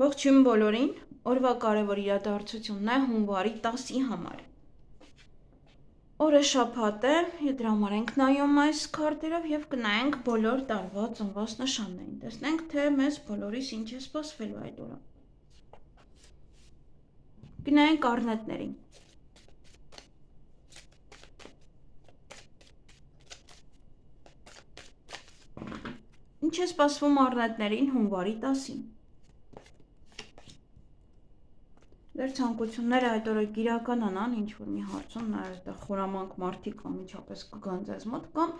Ողջույն բոլորին, օրվա կարևոր իրադարձությունն է հունվարի 10-ի համար։ Օրը շաբաթ է, դրամար ենք նայում այս քարտերով եւ կնայենք բոլոր տարվա ծնված նշաններին։ Տեսնենք, թե մեզ բոլորիս ինչ է սպասվելու այդ օրը։ Գնայենք առնետներին։ Ինչ է սպասվում առնետներին հունվարի 10-ին։ Դեր ցանկությունները այդ օրը կիրականանան, ինչ որ մի հարցում նաև այդտեղ խորամանկ մարդիկ անմիջապես կգան ձեզ մոտ կամ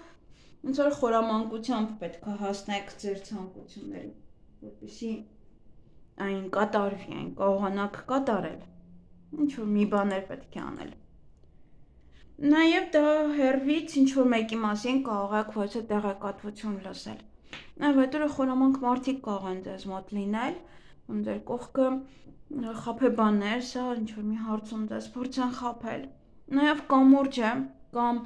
ոնց որ խորամանկությամբ պետք է հասնեք ձեր ցանկություններին, որպեսզի այն կատարվի, այն կարողանաք կատարել։ Ինչ որ մի բաներ պետք է անել։ Նաև դա հերվից ինչ որ մեկի մասին կարող եք ոչ թե տեղեկատվություն լսել։ Նաև այդ օրը խորամանկ մարդիկ կարող են ձեզ մոտ լինել, ձեր կողքը խաբեբաներ, սա ինչ որ մի հարցում ձեզ փորձեն խաբել։ Նաև կամուրջ է, կամ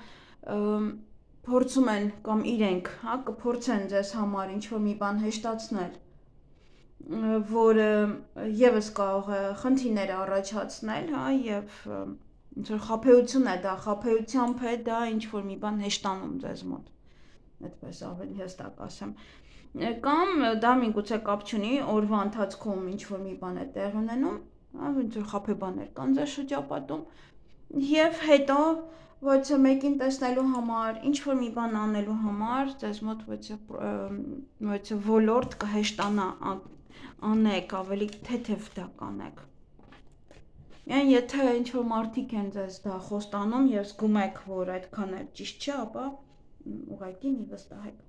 փորձում են, կամ իրենք, կփորձեն ձեզ համար ինչ որ մի բան հեշտացնել, որը եւս կարող է խնդիրներ առաջացնել, եւ ինչ որ խաբեություն է դա, խաբեությամբ է դա ինչ որ մի բան հեշտանում ձեզ մոտ։ Այդպես ավելի հստակ ասեմ։ Կամ դա միգուցե կապ չունի, օրվա ընթացքում ինչ որ մի բան է տեղ ունենում, ինչ որ խաբեբաներ կան ձեր շրջապատում, եւ հետո ոչ թե մեկին տեսնելու համար, ինչ որ մի բան անելու համար, ձեզ մոտ ոչ թե ոլորտ կհեշտանա անեք, ավելի թեթև դա կանեք։ Միայն եթե ինչ որ մարդիկ են ձեզ դա խոստանում եւ զգում եք, որ այդքան էլ ճիշտ չէ, ապա ուղղակի մի վստահեք։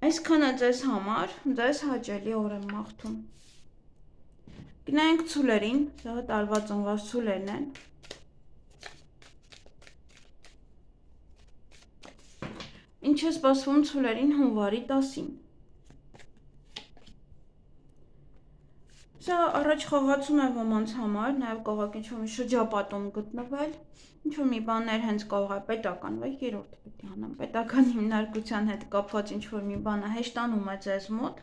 Այսքանը ձեզ համար, ձեզ հաճելի օր եմ մաղթում։ Գնայենք ցուլերին, դա տարվա ծնված ցուլերն են։ Ինչ է սպասվում ցուլերին հունվարի 10-ին։ Սա առաջ խաղացում է ոմանց համար, նաև կարող եք ինչ-որ մի շրջապատում գտնվել, ինչ-որ մի բաներ հենց կարող է պետական, բայց երրորդը պետք է անեմ, պետական հիմնարկության հետ կապված ինչ-որ մի բանը հեշտանում է ձեզ մոտ,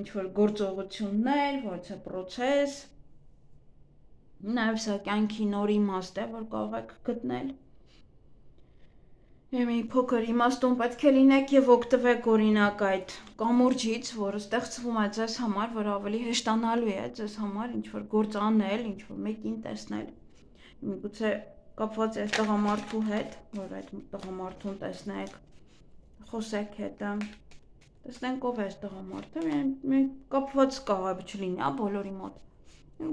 ինչ-որ գործողություններ, ոչ թե պրոցես, նաև սա կյանքի նոր իմաստ է, որ կարող եք գտնել։ Մի փոքր իմաստուն պետք է լինեք եւ օգտվեք օրինակ այդ կամուրջից, որը ստեղծվում է ձեզ համար, որ ավելի հեշտանալու է ձեզ համար ինչ-որ գործ անել, ինչ-որ մեկին տեսնել։ Միգուցե կապված է տղամարդու հետ, որ այդ տղամարդուն տեսնեք, խոսեք հետը, տեսնենք ով է այս տղամարդը, մենք կապված կարող է չլինի, բոլորի մոտ։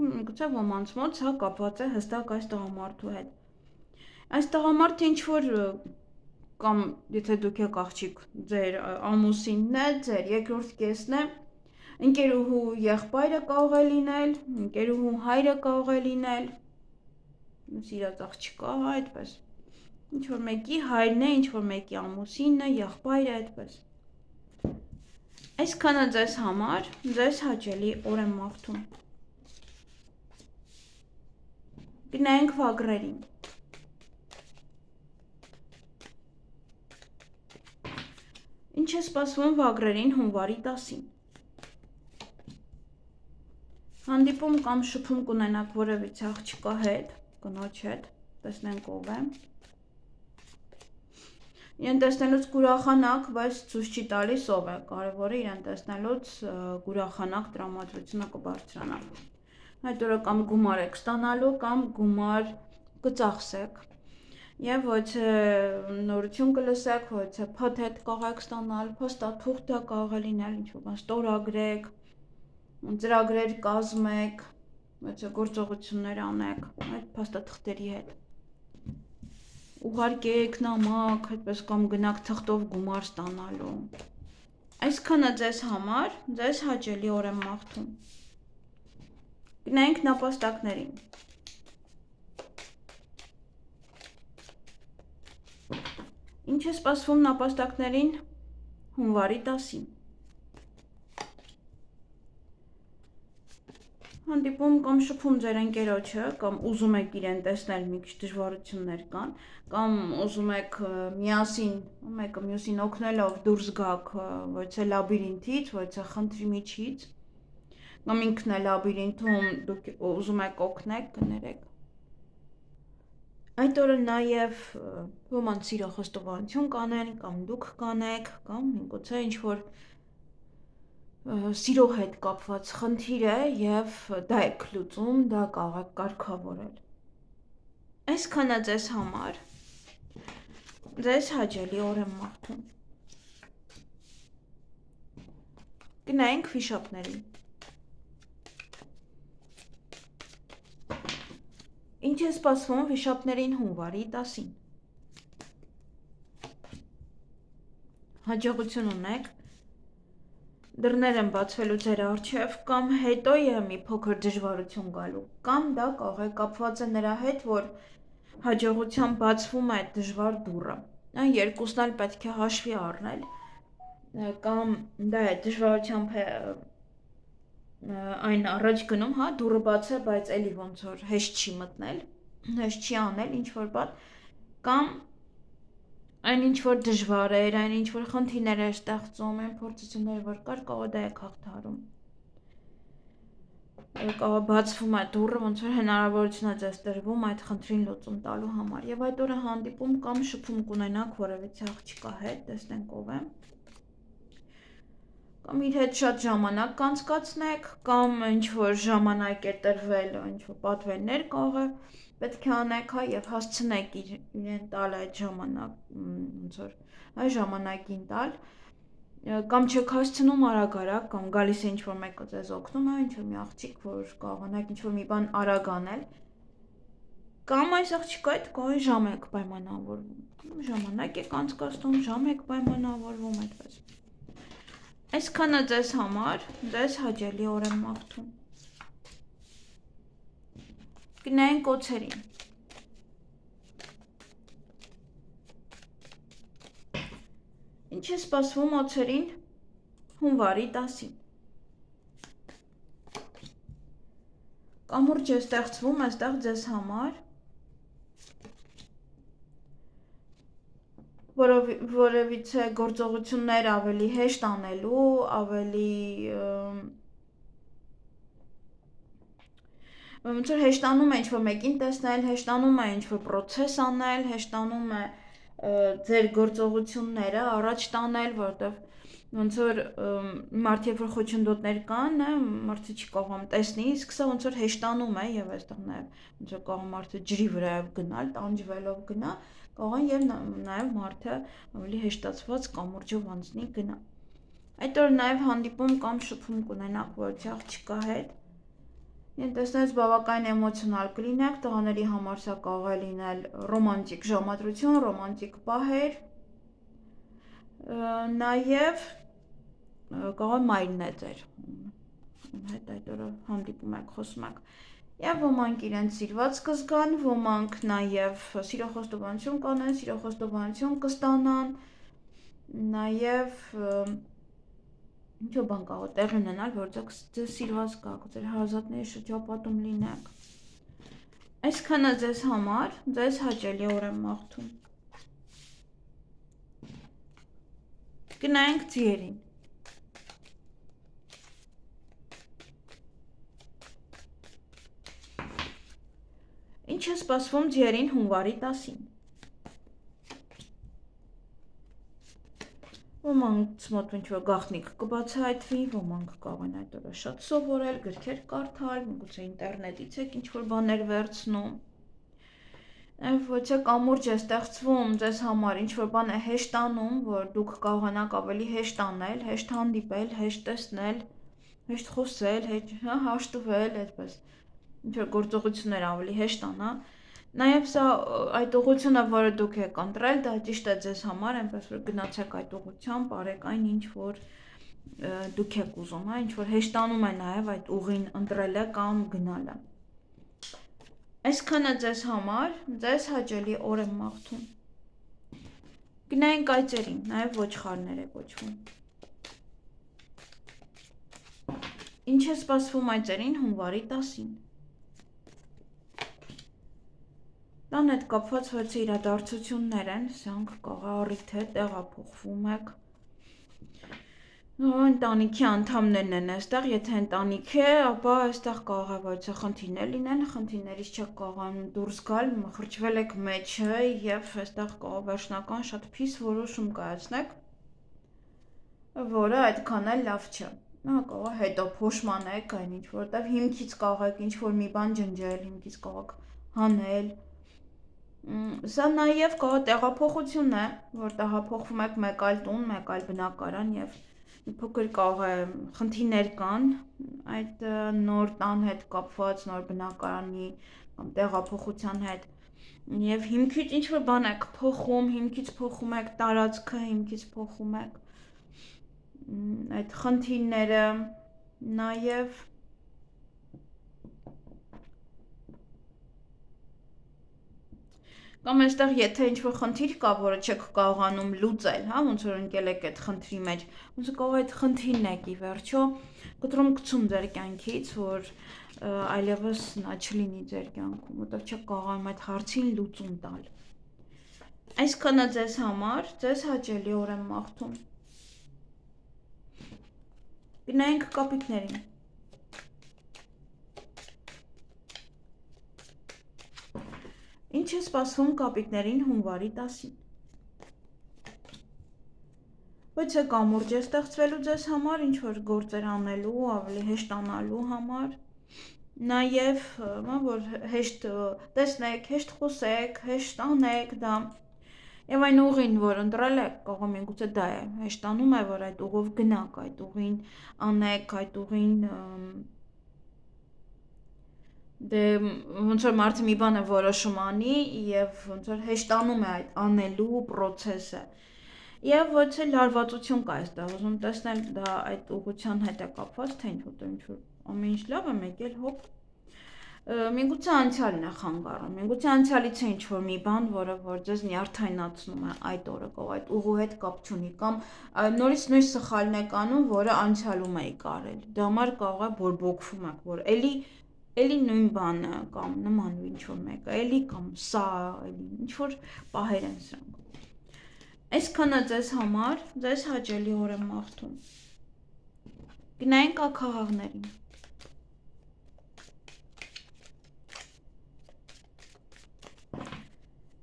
Միգուցե ոմանց մոտ սա կապված է հստակ այս տղամարդու հետ։ Այս տղամարդը ինչ-որ կամ եթե դուք եք աղջիկ, ձեր ամուսինն է, ձեր երկրորդ կեսն է, ընկերուհու եղբայրը կարող է լինել, ընկերուհու հայրը կարող է լինել, սիրած աղջիկա, այդպես։ Ինչ որ մեկի հայրն է, ինչ որ մեկի ամուսինն է, եղբայրը, այդպես։ Այսքանը ձեզ համար, ձեզ հաճելի օր եմ մաղթում։ Գնայենք վագրերին։ Ինչ է սպասվում վագրերին հունվարի 10-ին։ Հանդիպում կամ շփում կունենաք որևիցե աղջկա հետ, կնոջ հետ, տեսնենք ով է։ Իրեն տեսնելուց կուրախանաք, բայց ցույց չի տալիս ով է, կարևորը իրեն տեսնելուց կուրախանաք, տրամադրությունը կբարձրանա։ Այդ օրը կամ գումար եք ստանալու, կամ գումար կծախսեք։ Եվ ոչ նորություն կլսեք, ոչ փաթեթ կարող եք ստանալ, փաստաթուղթ դա կարող է լինել, ինչ-որ բան ստորագրեք, ծրագրեր կազմեք, ոչ գործողություններ անեք այդ փաստաթղթերի հետ։ Ուղարկեք նամակ, այդպես կամ գնաք թղթով գումար ստանալու։ Այսքանը ձեզ համար, ձեզ հաճելի օր եմ մաղթում։ Գնայինք նապաստակներին։ Ինչ է սպասվում նապաստակներին հունվարի 10-ին։ Հանդիպում կամ շփում ձեր ընկերոջը, կամ ուզում եք իրեն տեսնել, մի քիչ դժվարություններ կան, կամ ուզում եք միասին, մեկը մյուսին օգնելով դուրս գաք ոչ թե լաբիրինթից, ոչ թե խնդրի միջից, Կամ ինքն է լաբիրինթում դուք ուզում եք օգնեք, կներեք։ Այդ օրը նաև ոմանց սիրո խոստովանություն կանեն, կամ դուք կանեք, կամ միգուցե ինչ-որ սիրո հետ կապված խնդիր է եւ դա եք լուծում, դա կարող եք կարգավորել։ Այսքանը ձեզ համար։ Ձեզ հաճելի օր եմ մաղթում։ Գնայինք վիշապներին։ Ինչ է սպասվում վիշապներին հունվարի 10-ին։ Հաջողություն ունեք։ Դռներ են բացվելու ձեր առջև, կամ հետո է մի փոքր դժվարություն գալու, կամ դա կարող է կապված է նրա հետ, որ հաջողությամբ բացվում է այդ դժվար դուռը։ Այն երկուսն էլ պետք է հաշվի առնել, կամ դա է դժվարությամբ է այն առաջ գնում, հա, դուռը բաց է, բայց էլի ոնց որ հեշտ չի մտնել, հեշտ չի անել ինչ-որ բան, կամ այն ինչ-որ դժվար էր, այն ինչ-որ խնդիրներ էր ստեղծում, այն փորձությունները, որ կար, կարող դա եք հաղթահարում։ Կարող բացվում է դուռը, ոնց որ հնարավորություն է ձեզ տրվում այդ խնդրին լուծում տալու համար։ Եվ այդ օրը հանդիպում կամ շփում կունենաք որևիցե աղջկա հետ, տեսնենք ով է։ Կամ իր հետ շատ ժամանակ կանցկացնեք, կամ ինչ-որ ժամանակ է տրվել, ինչ-որ պատվերներ կարող է պետք է անեք, հա, եւ հասցնեք իրեն տալ այդ ժամանակ, ոնց որ այ ժամանակին տալ, կամ չեք հասցնում արագ-արագ, կամ գալիս է ինչ-որ մեկը ձեզ օգնում է, ինչ-որ մի աղջիկ, որ կարողանաք ինչ-որ մի բան արագ անել, կամ այս աղջիկա հետ կարող է ժամ եք պայմանավորվում, ժամանակ եք անցկացնում, ժամ եք պայմանավորվում, այդպես։ Այսքանը ձեզ համար, ձեզ հաճելի օր եմ մաղթում։ Գնային կոչերին։ Ինչ է սպասվում օձերին հունվարի 10-ին։ Կամուրջ է ստեղծվում այստեղ ձեզ համար, որևիցե գործողություններ ավելի հեշտ անելու, ավելի ոնց որ հեշտանում է ինչ-որ մեկին տեսնել, հեշտանում է ինչ-որ պրոցես անել, հեշտանում է ձեր գործողությունները առաջ տանել, որովհետև ոնց որ մարդ երբ որ խոչընդոտներ կան, մարդը չի կարողam տեսնի, իսկ սա ոնց որ հեշտանում է եւ այստեղ նաեւ ոնց որ կարող մարդը ջրի վրայով գնալ, տանջվելով գնա, կարող են եւ նաեւ մարդը ավելի հեշտացված կամուրջով անցնի գնա։ Այդ օրը նաեւ հանդիպում կամ շփում կունենաք որևէ աղջկա հետ։ Եվ տեսնես բավական էմոցիոնալ կլինեք, տղաների համար սա կարող է լինել ռոմանտիկ ժամադրություն, ռոմանտիկ պահեր, նաև կարող է մայրն է ձեր հետ այդ օրը հանդիպում եք, խոսում եք, և ոմանք իրենց սիրված կզգան, ոմանք նաև սիրո խոստովանություն կանեն, սիրո խոստովանություն կստանան, նաև ինչ-որ բան կարող է տեղի ունենալ, որ ձեզ սիրված կաք, ձեր հարազատների շրջապատում լինեք։ Այսքանը ձեզ համար, ձեզ հաճելի օր եմ մաղթում։ Գնայինք ձիերին։ Ինչ է սպասվում ձիերին հունվարի 10-ին։ Ոմանց մոտ ինչ-որ գաղտնիք կբացահայտվի, ոմանք կարող են այդ օրը շատ սովորել, գրքեր կարդալ, միգուցե ինտերնետից եք ինչ-որ բաներ վերցնում։ Ոչ կամուրջ է ստեղծվում ձեզ համար, ինչ-որ բան է հեշտանում, որ դուք կարողանաք ավելի հեշտ անել, հեշտ հանդիպել, հեշտ տեսնել, հեշտ խոսել, հաշտվել, այդպես ինչ-որ գործողություններ ավելի հեշտ անա։ Նաև սա այդ ուղղությունը, որը դուք եք ընտրել, դա ճիշտ է ձեզ համար, այնպես որ գնացեք այդ ուղղությամբ, արեք այն, ինչ որ դուք եք ուզում, ինչ որ հեշտանում է նաև այդ ուղին ընտրելը կամ գնալը։ Այսքանը ձեզ համար, ձեզ հաճելի օր եմ մաղթում։ Գնային կայծերին, նաև ոչխարներ է կոչվում։ Ինչ է սպասվում այծերին հունվարի 10-ին։ Տան հետ կապված որևէ իրադարձություններ են, սրանք կարող է առիթ է, տեղափոխվում եք, Ընտանիքի անդամներն են այստեղ, եթե ընտանիք է, ապա այստեղ կարող է ոչ խնդիրներ լինեն, խնդիրներից չեք կարողանում դուրս գալ, խրճվել եք մեջը եւ այստեղ կարող վերջնական շատ փիս որոշում կայացնեք, որը այդքան էլ լավ չէ։ Կարող է հետո փոշմանեք այն ինչ որտեվ հիմքից կարող եք ինչ որ մի բան ջնջել, հիմքից կարող եք հանել։ Սա նաև կարող տեղափոխություն է, որ տեղափոխվում եք մեկ այլ տուն, մեկ այլ բնակարան եւ փոքր կարող է խնդիրներ կան այդ նոր տան հետ կապված, նոր բնակարանի կամ տեղափոխության հետ եւ հիմքից ինչ որ բան եք փոխում, հիմքից փոխում եք տարածքը, հիմքից փոխում եք այդ խնդիրները նաև կամ այստեղ եթե ինչ-որ խնդիր կա, որը չեք կարողանում լուծել, հա, ոնց որ ընկել եք այդ խնդրի մեջ, ոնց կարող է այդ խնդիրն եք ի վերջո կտրում գցում ձեր կյանքից, որ այլևս նա չլինի ձեր կյանքում, որտեղ չեք կարողանում այդ հարցին լուծում տալ։ Այսքանը ձեզ համար, ձեզ հաճելի օր եմ մաղթում։ Գնայինք կապիկներին։ Ինչ է սպասվում կապիկներին հունվարի 10-ին։ Ոչ է կամուրջ է ստեղծվելու ձեզ համար, ինչ որ գործեր անելու, ավելի հեշտանալու համար։ Նաև, որ հեշտ տեսնեք, հեշտ խոսեք, հեշտ անեք դա։ Եվ այն ուղին, որ ընտրել եք, կարող միգուցե դա է, հեշտանում է, որ այդ ուղով գնաք, այդ ուղին անեք, այդ ուղին դե ոնց որ մարդը մի բանը որոշում անի եւ ոնց որ հեշտանում է այդ անելու process-ը։ Եվ ոչ է լարվածություն կա այստեղ, ուզում տեսնել դա այդ ուղղության հետ է կապված, թե ինչ որ ամեն ինչ լավ է, մեկ էլ հոп միգուցե անցյալն է խանգարում, միգուցե անցյալից է ինչ որ մի բան, որը որ ձեզ նյարդայնացնում է այդ օրը, կամ այդ ուղու հետ կապ չունի, կամ նորից նույն սխալն եք անում, որը անցյալում էի կարել։ Դա համար կարող է բորբոքվում եք, որ էլի նույն բանը կամ նման ինչ որ մեկը, էլի կամ սա, էլի ինչ որ պահեր են սրանք։ Այսքանը ձեզ համար, ձեզ հաճելի օր եմ մաղթում։ Գնայինք աքաղաղներին։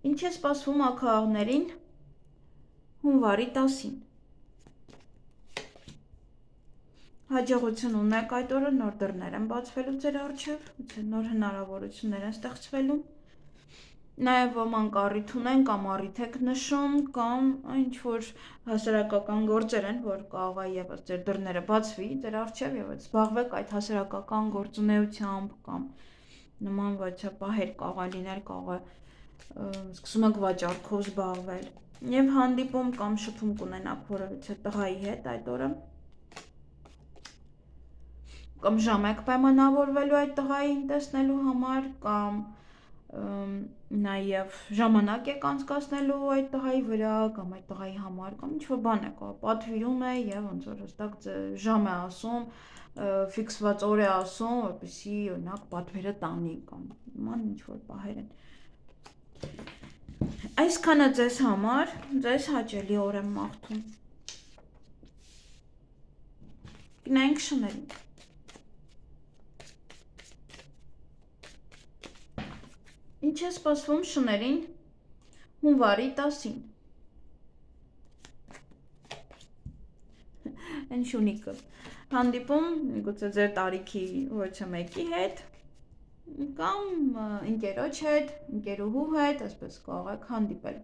Ինչ է սպասվում աքաղաղներին հունվարի 10-ին։ Հաջողություն ունեք այդ օրը, նոր դռներ են բացվելու ձեր առջև, նոր հնարավորություններ են ստեղծվելու։ Նաև ոմանք առիթ ունեն կամ առիթ եք նշում կամ ինչ որ հասարակական գործեր են, որ կարող է եւս ձեր դռները բացվի ձեր առջև եւ զբաղվեք այդ հասարակական գործունեությամբ կամ նման ոչ պահեր կարող է լինել, կարող է սկսում եք վաճառքով զբաղվել եւ հանդիպում կամ շփում կունենաք որևիցե տղայի հետ այդ օրը կամ ժամ եք պայմանավորվելու այդ տղային տեսնելու համար կամ նաև ժամանակ եք անցկացնելու այդ տղայի վրա կամ այդ տղայի համար կամ ինչ-որ բան է պատվիրում է եւ ոնց որ հստակ ժամ է ասում, ֆիքսված օր է ասում, որպեսզի օրինակ պատվերը տանի կամ նման ինչ-որ բաներ են։ Այսքանը ձեզ համար, ձեզ հաճելի օր եմ մաղթում։ Գնայինք շներին։ Ինչ է սպասվում շներին հունվարի 10-ին։ Այն շունիկը։ Հանդիպում միգուցե ձեր տարիքի ոչ մեկի հետ կամ ընկերոջ հետ, ընկերուհու հետ, այսպես կարող եք հանդիպել։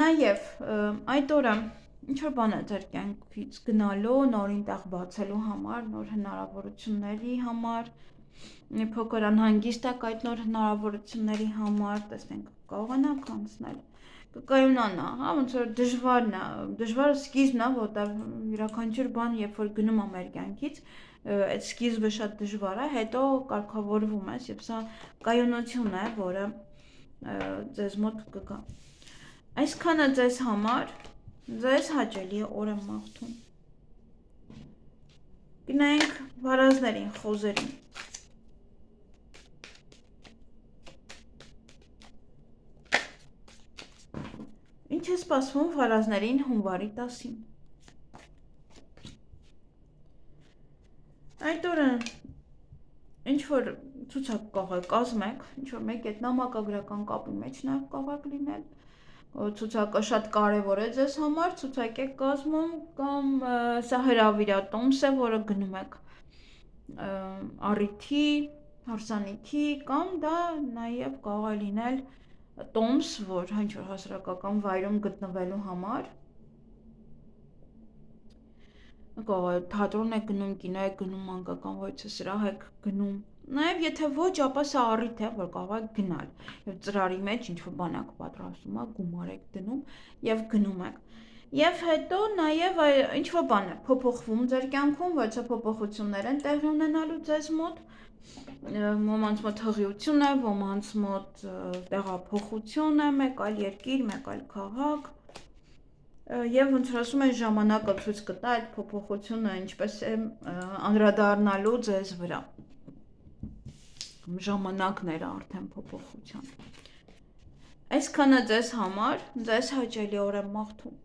Նաև այդ օրը ինչ որ բան է ձեր կյանքից գնալու, նորին տեղ բացելու համար, նոր հնարավորությունների համար, մի փոքր անհանգիստ եք այդ նոր հնարավորությունների համար, տեսնենք կարողանաք անցնել, կկայունանա, հա, ոնց որ դժվարն է, դժվարը սկիզբն է, որտեղ յուրաքանչյուր բան, երբ որ գնում է մեր կյանքից, այդ սկիզբը շատ դժվար է, հետո կարգավորվում ես, եւ սա կայունություն է, որը ձեզ մոտ կգա։ Այսքանը ձեզ համար, ձեզ հաճելի օր եմ մաղթում։ Գնայինք վարազներին, խոզերին։ Ինչ է սպասվում վարազներին հունվարի 10-ին։ Այդ օրը ինչ որ ցուցակ կարող կազմեք, ինչ որ մեկ այդ նամակագրական կապի մեջ նաև կարող լինել։ Ցուցակը շատ կարևոր է ձեզ համար, ցուցակ եք կազմում կամ սա հրավիրատոմս է, որը գնում եք առիթի, հարսանիքի կամ դա նաև կարող է լինել տոմս, որ ինչ որ հասարակական վայրում գտնվելու համար։ Կարող է թատրոն եք գնում, կինո եք գնում, մանկական ցուցասրահ եք գնում։ Նաև եթե ոչ, ապա սա առիթ է, որ կարող եք գնալ։ Եվ ծրարի մեջ ինչ որ բան եք պատրաստում, գումար եք դնում եւ գնում եք։ Եվ հետո նաև ինչ որ բան է փոփոխվում ձեր կյանքում, որ սա փոփոխություններ են տեղի ունենալու ձեզ մոտ։ Ոմանց մոտ հղիություն է, ոմանց մոտ տեղափոխություն է, մեկ այլ երկիր, մեկ այլ քաղաք։ Եվ ոնց որ ասում են, ժամանակը ցույց կտա այդ փոփոխությունը ինչպես է անդրադառնալու ձեզ վրա։ Ժամանակները արդեն փոփոխության։ Այսքանը ձեզ համար, ձեզ հաճելի օր եմ մաղթում։